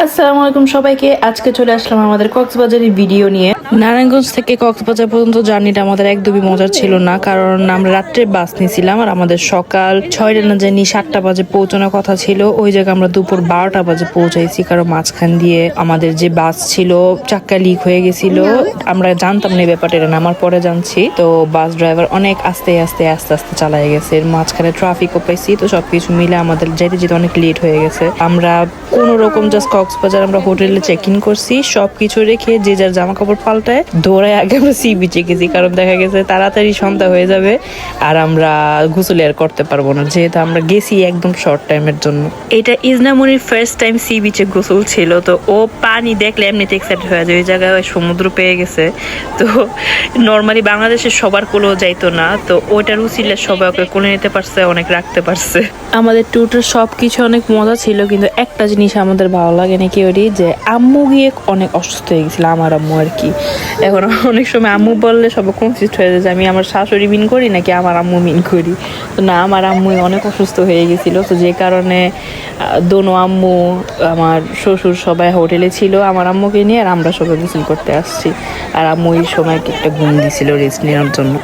আসসালামু আলাইকুম সবাইকে। আজকে চলে আসলাম আমাদের কক্সবাজারের ভিডিও নিয়ে। নারায়ণগঞ্জ থেকে কক্সবাজার পর্যন্ত জার্নিটা আমাদের একদমই মজার ছিল না, কারণ আমরা রাত্রে বাস নিয়েছিলাম আর আমাদের সকাল 6টা না জানি 7টা বাজে পৌঁছানোর কথা ছিল। ওই জায়গায় আমরা দুপুর 12টা বাজে পৌঁছাইছি, কারণ মাঝখান দিয়ে আমাদের যে বাস ছিল চাক্কা লিক হয়ে গেছিল। আমরা জানতাম না এই ব্যাপারটা, এটা নামার পরে জানছি। তো বাস ড্রাইভার অনেক আস্তে আস্তে চালায় গেছে, এর মাঝখানে ট্রাফিকও পাইছি। তো সবকিছু মিলে আমাদের যেতে যেতে অনেক লেট হয়ে গেছে। আমরা কোনো রকম জাস্ট কক্সবাজার আমরা হোটেলে চেক ইন করছি, সবকিছু রেখে যে যার জামা কাপড় পাল্টায় দৌড়ায় আগে আমরা সি বিচে গেছি, কারণ দেখা গেছে তাড়াতাড়ি সন্ধ্যা হয়ে যাবে আর আমরা গোসল আর করতে পারবো না, যেহেতু আমরা গেছি একদম শর্ট টাইমের জন্য। এটা ইজনামনির ফার্স্ট টাইম সি বিচে গোসল ছিল, তো ও পানি দেখলে এমনিতে এক্সাইটেড হয়ে যায়। ওই জায়গায় সমুদ্র পেয়ে গেছে, তো নর্মালি বাংলাদেশের সবার কোলেও যাইতো না, তো ওইটার উচিলে সবাই ওকে কোলে নিতে পারছে, অনেক রাখতে পারছে। আমাদের ট্যুরটার সবকিছু অনেক মজা ছিল, কিন্তু একটা জিনিস আমাদের ভালো লাগে না কি, ওরি যে আম্মু গিয়ে অনেক অসুস্থ হয়ে গেছিল, আমার আম্মু আর কি। এখন অনেক সময় আম্মু বললে সবাই কনফিউজ হয়ে যায় যে আমি আমার শাশুড়ি মিন করি নাকি আমার আম্মু মিন করি। তো না, আমার আম্মুই অনেক অসুস্থ হয়ে গেছিল, তো যে কারণে দোনো আম্মু আমার শ্বশুর সবাই হোটেলে ছিল আমার আম্মুকে নিয়ে, আর আমরা সবাই গোসল করতে আসছি। আর আম্মু এই সময় একটা ঘুম দিছিল রেস্ট নেওয়ার জন্য।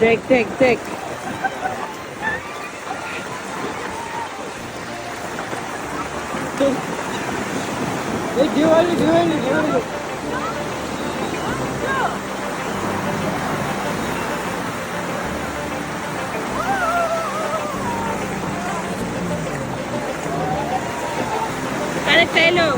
দেখ দেখ দেখ, আরেকটা এলো।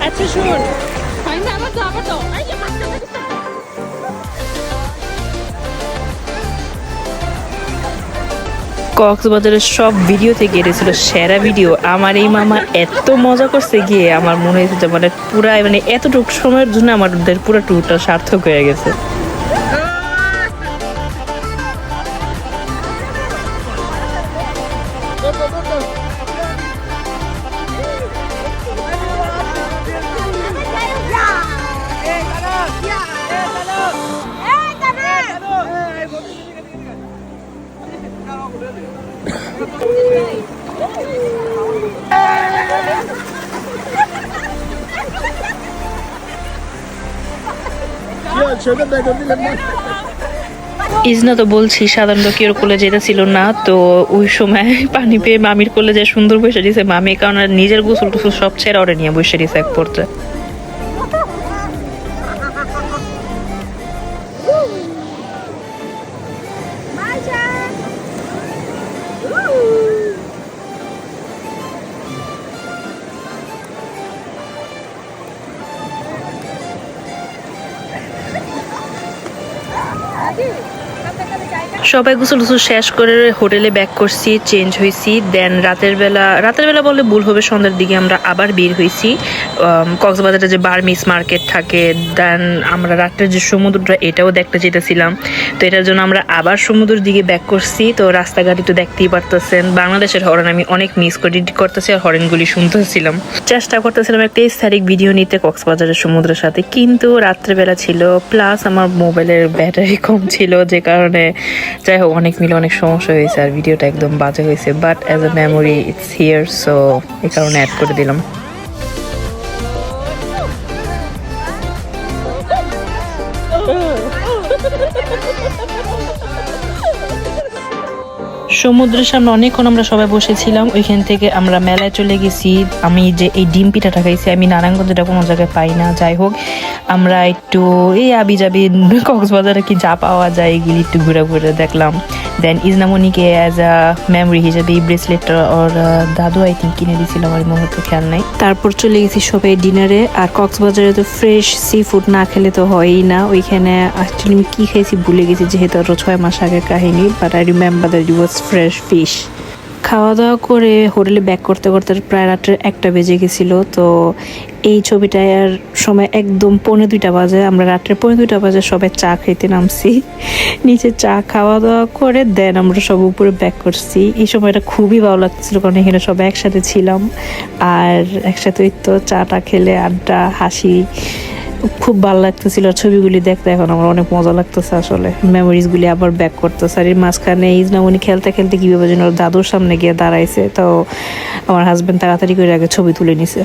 আচ্ছা শুন, কক্সবাজারের সব ভিডিও থেকে এটা ছিল সেরা ভিডিও। আমার এই মামা এত মজা করছে গিয়ে, আমার মনে হয়েছে যে মানে পুরা মানে এতটুকু সময়ের জন্য আমাদের পুরো ট্যুরটা সার্থক হয়ে গেছে। ইজনা তো বলছি সাধারণত কেউ কোলে যেটা ছিল না, তো ওই সময় পানি পেয়ে মামির কোলে যে সুন্দর বসে দিয়েছে মামি, কারণ নিজের গোসল টুসল সব ছেড়ে ওরে নিয়ে বসে দিয়েছে এক পর্যায়ে। সবাই গোসল টুসল শেষ করে হোটেলে ব্যাক করছি, চেঞ্জ হয়েছি। দেন রাতের বেলা বললে ভুল হবে, সন্ধ্যার দিকে আমরা আবার বের হয়েছি। কক্সবাজারে যে বার্মিস মার্কেট থাকে, দেন আমরা রাত্রের যে সমুদ্রটা এটাও দেখতে যেতেছিলাম। তো এটার জন্য আমরা আবার সমুদ্রের দিকে ব্যাক করছি। তো রাস্তাঘাটে তো দেখতেই পারতেছেন বাংলাদেশের হরেন আমি অনেক মিস করতেছি, আর হরেনগুলি শুনতেছিলাম। চেষ্টা করতেছিলাম একটা স্থায়িক ভিডিও নিতে কক্সবাজারের সমুদ্রের সাথে, কিন্তু রাত্রেবেলা ছিল, প্লাস আমার মোবাইলের ব্যাটারি কম ছিল, যে কারণে যাই হোক অনেক মিলে অনেক সমস্যা হয়েছে আর ভিডিওটা একদম বাজে হয়েছে। But as a memory it's here, so এই কারণে অ্যাড করে দিলাম। সমুদ্রের সামনে অনেকক্ষণ আমরা সবাই বসেছিলাম। ওইখান থেকে আমরা মেলায় চলে গেছি। আমি যে এই ডিম পিঠাটা খাইছি, আমি নারায়ণগঞ্জে এটা কোনো জায়গায় পাই না। যাই হোক, আমরা একটু এই আবি যাবি কক্সবাজারে কি যা পাওয়া যায় এগুলি একটু ঘুরে ঘুরে দেখলাম। দেন ইজনামণিকে অ্যাজ আ মেমোরি হিসেবে এই ব্রেসলেটটা ওর দাদু আই থিঙ্ক কিনে দিয়েছিল, আমার মুহূর্তে খেয়াল নাই। তারপর চলে গেছি সবাই ডিনারে। আর কক্সবাজারে তো ফ্রেশ সি ফুড না খেলে তো হয়ই না। ওইখানে অ্যাকচুয়ালি আমি কী খেয়েছি ভুলে গেছি, যেহেতু আরও 6 মাস আগের কাহিনী, but I remember that it was fresh fish. খাওয়া দাওয়া করে হোটেলে ব্যাক করতে করতে প্রায় রাত্রে 1টা বেজে গেছিলো। তো এই ছবিটার সময় একদম 1:45 বাজে। আমরা রাত্রে 1:45 বাজে সবাই চা খেতে নামছি। নিচে চা খাওয়া দাওয়া করে দেন আমরা সব উপরে ব্যাক করছি। এই সময়টা খুবই ভালো লাগতেছিল, কারণ এখানে সবাই একসাথে ছিলাম আর একসাথে তো চাটা খেলে আড্ডা হাসি খুব ভালো লাগতেছিল। ছবিগুলি দেখতে এখন আমার অনেক মজা লাগতেছে, আসলে মেমোরিজগুলি আবার ব্যাক করতেছে। আর এর মাঝখানে ইজনামণি খেলতে খেলতে কীভাবে যেন দাদুর সামনে গিয়ে দাঁড়াইছে, তো আমার হাজব্যান্ড তাড়াতাড়ি করে আগে ছবি তুলে নিছে।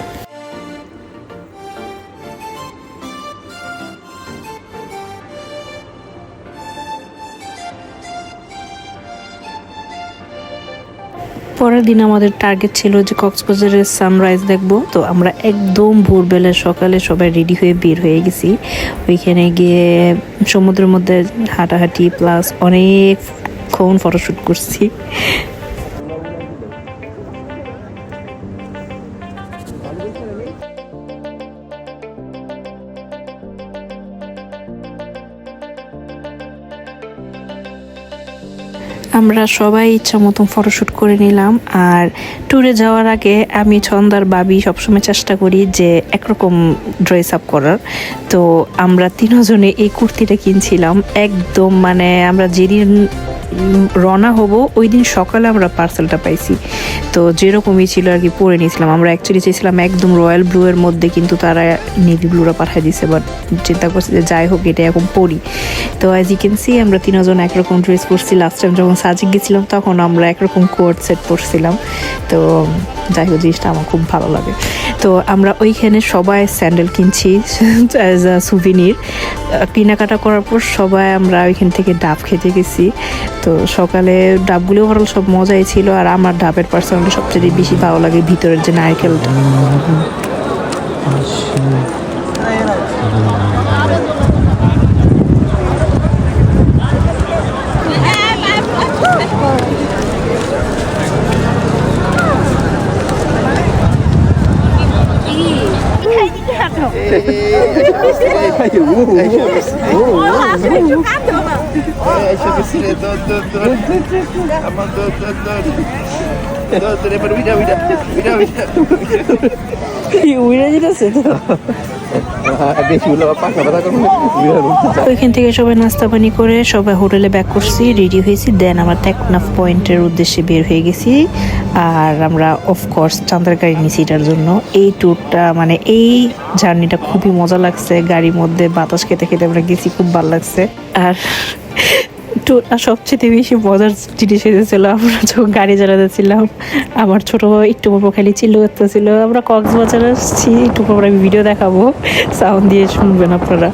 পরের দিন আমাদের টার্গেট ছিল যে কক্সবাজারের সানরাইজ দেখবো। তো আমরা একদম ভোরবেলা সকালে সবাই রেডি হয়ে বের হয়ে গেছি। ওইখানে গিয়ে সমুদ্রের মধ্যে হাঁটাহাঁটি প্লাস অনেকক্ষণ ফটোশ্যুট করছি। আমরা সবাই ইচ্ছা মতন ফটোশ্যুট করে নিলাম। আর ট্যুরে যাওয়ার আগে আমি ছন্দার বাবি সবসময় চেষ্টা করি যে একরকম ড্রেস আপ করার। তো আমরা 3 জনে এই কুর্তিটা কিনছিলাম একদম, মানে আমরা যেদিন রওনা হব ওই দিন সকালে আমরা পার্সেলটা পাইছি। তো যেরকমই ছিল আর কি পরে নিয়েছিলাম। আমরা অ্যাকচুয়ালি চেয়েছিলাম একদম রয়্যাল ব্লু এর মধ্যে, কিন্তু তারা নেভি ব্লুরা পাঠিয়ে দিয়েছে। বাট চিন্তা করছি যে যাই হোক এটা এখন পরি। তো অ্যাজ ইউ ক্যান সি আমরা 3 জন একরকম ড্রেস পরছি। লাস্ট টাইম যখন সাজিক গেছিলাম তখন আমরা একরকম কোট সেট পরছিলাম। তো যাই হোক জিনিসটা আমার খুব ভালো লাগে। তো আমরা ওইখানে সবাই স্যান্ডেল কিনছি অ্যাজ আ সুভিনির। কেনাকাটা করার পর সবাই আমরা ওইখান থেকে ডাব খেতে গেছি। তো সকালে ডাবগুলো ওভারঅল সব মজাই ছিল। আর আমার ডাবের পার্সোনালি সবচেয়ে বেশি ভালো লাগে ভিতরের যে নারকেলটা। ওইখান থেকে সবাই নাস্তা পানি করে সবাই হোটেলে ব্যাক করছি, রেডি হয়েছি। দেন আমরা টেকনাফ পয়েন্টের উদ্দেশ্যে বের হয়ে গেছি। আর আমরা অফকোর্স চান্দার গাড়ি নিয়েছি এটার জন্য। এই ট্যুরটা মানে এই জার্নিটা খুবই মজা লাগছে। গাড়ির মধ্যে বাতাস খেতে খেতে আমরা গেছি, খুব ভালো লাগছে। আর সবচেয়ে বেশি মজার জিনিস হয়েছিল আমরা যখন গাড়ি চালাতেছিলাম, আমার ছোট একটু পর খালি চিল্লো করতেছিল আমরা কক্সবাজার আসছি। একটু পর আমি ভিডিও দেখাবো, সাউন্ড দিয়ে শুনবেন আপনারা।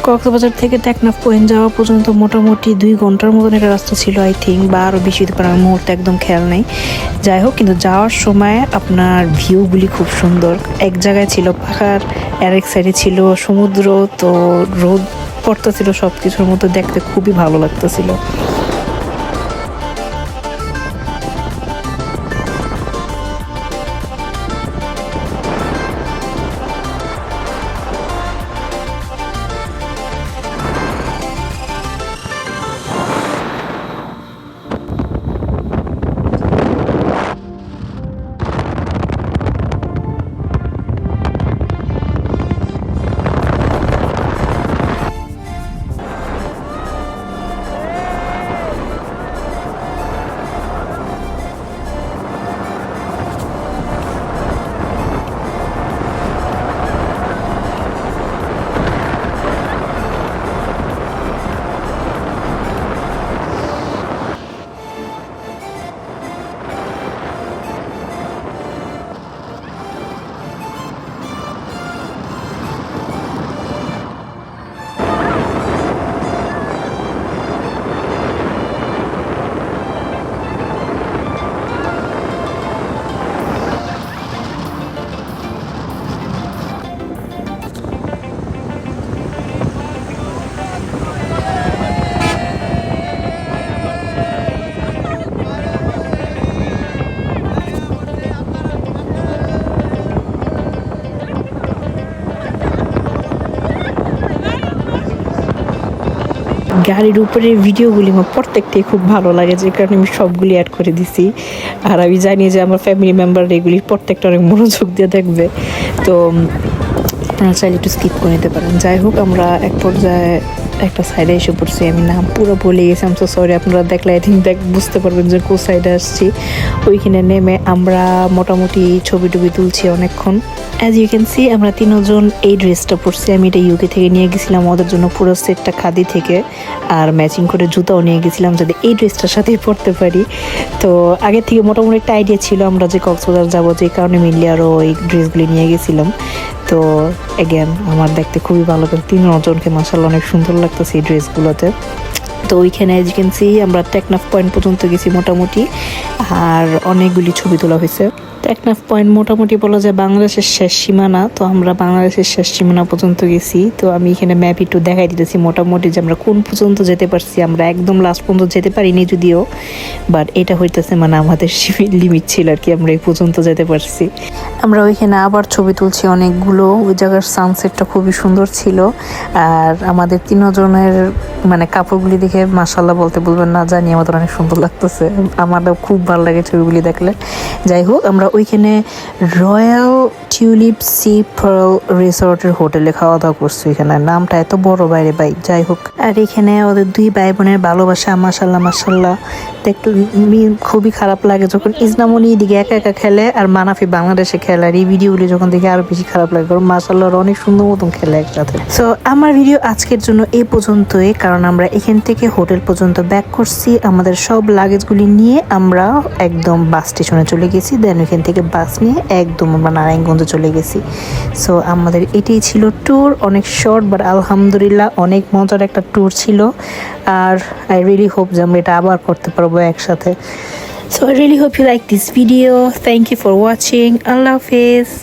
কক্সবাজার থেকে টেকনাফ পয়েন্ট যাওয়া পর্যন্ত মোটামুটি 2 ঘন্টার মতন একটা রাস্তা ছিল আই থিঙ্ক, বা আরও বেশি হতে পারে, আমার মুহূর্তে একদম খেয়াল নেই। যাই হোক, কিন্তু যাওয়ার সময় আপনার ভিউগুলি খুব সুন্দর। এক জায়গায় ছিল পাহাড়, আর এক সাইডে ছিল সমুদ্র। তো রোদ পড়তেছিল, সব কিছুর মধ্যে দেখতে খুবই ভালো লাগতেছিল। গাড়ির উপরে ভিডিওগুলি আমার প্রত্যেকটাই খুব ভালো লাগে, যে কারণে আমি সবগুলি অ্যাড করে দিছি। আর আমি জানি যে আমার ফ্যামিলি মেম্বার এগুলি প্রত্যেকটা অনেক মনোযোগ দিয়ে দেখবে, তো আপনারা চাইলে একটু স্কিপ করে নিতে পারেন। যাই হোক, আমরা এক পর্যায়ে একটা সাইডে এসে পড়ছি, আমি নাম পুরো ভুলে গেছি, আমি তো সরি। আপনারা দেখলে আই থিঙ্ক বুঝতে পারবেন যে কোন সাইডে আসছি। ওইখানে নেমে আমরা মোটামুটি ছবি টবি তুলছি অনেকক্ষণ। অ্যাজ ইউ ক্যান সি আমরা 3 জন এই ড্রেসটা পরছি। আমি এটা ইউকে থেকে নিয়ে গেছিলাম ওদের জন্য, পুরো সেটটা খাদি থেকে, আর ম্যাচিং করে জুতাও নিয়ে গেছিলাম যাতে এই ড্রেসটার সাথেই পরতে পারি। তো আগে থেকে মোটামুটি একটা আইডিয়া ছিল আমরা যে কক্সবাজার যাবো, যে কারণে মিলিয়ে আরও এই ড্রেসগুলি নিয়ে গেছিলাম। তো অ্যাগেন আমার দেখতে খুবই ভালো লাগে, 3 জনকে মাশাআল্লাহ অনেক সুন্দর লাগতেছে এই ড্রেসগুলোতে। তো ওইখানে অ্যাজ ইউ ক্যান সি আমরা টেকনাফ পয়েন্ট পর্যন্ত গেছি মোটামুটি, আর অনেকগুলি ছবি তোলা হয়েছে। টেকনাফ পয়েন্ট মোটামুটি বলা যায় বাংলাদেশের শেষ সীমানা, তো আমরা বাংলাদেশের শেষ সীমানা পর্যন্ত গেছি। তো আমি এখানে ম্যাপ একটু দেখাই দিতেছি মোটামুটি যে আমরা কোন পর্যন্ত যেতে পারছি। আমরা একদম লাস্ট পর্যন্ত যেতে পারিনি যদিও, বাট এটা হইতেছে মানে আমাদের লিমিট ছিল আর কি, আমরা এই পর্যন্ত যেতে পারছি। আমরা ওইখানে আবার ছবি তুলছি অনেকগুলো, ওই জায়গার সানসেটটা খুবই সুন্দর ছিল। আর আমাদের 3 জনের মানে কাপড়গুলি দেখে মাশাআল্লাহ বলতে বলবেন না, জানি আমাদের অনেক সুন্দর লাগতেছে, আমারও খুব ভালো লাগে ছবিগুলি দেখলে। যাই হোক, আমরা ওইখানে রয়্যাল টিউলিপ সি পার্ল রিসোর্টের হোটেলে খাওয়া দাওয়া করছি। এখানে নামটা এত বড় বাইরে ভাই। যাই হোক, আর এখানে ওদের 2 ভাই বোনের ভালোবাসা মাশাআল্লাহ মাশাআল্লাহ দেখতে খুবই খারাপ লাগে যখন ইসনামনি এদিকে একা একা খেলে আর মানাফি বাংলাদেশে খেলে, আর এই ভিডিওগুলি যখন দেখে আরো বেশি খারাপ লাগে, কারণ মাশাআল্লাহ অনেক সুন্দর মতন খেলে একসাথে। সো আমার ভিডিও আজকের জন্য এই পর্যন্তই, কারণ আমরা এখান থেকে হোটেল পর্যন্ত ব্যাক করছি। আমাদের সব লাগেজগুলি নিয়ে আমরা একদম বাস স্টেশনে চলে গেছি, দেন ওইখান থেকে বাস নিয়ে একদম আমরা নারায়ণগঞ্জে চলে গেছি। সো আমাদের এটাই ছিল ট্যুর, অনেক শর্ট বাট আলহামদুলিল্লাহ অনেক মজার একটা ট্যুর ছিল। আর আই রিয়েলি হোপ যে আমরা এটা আবার করতে পারবো একসাথে। So I really hope you like this video. Thank you for watching. Allah Hafiz.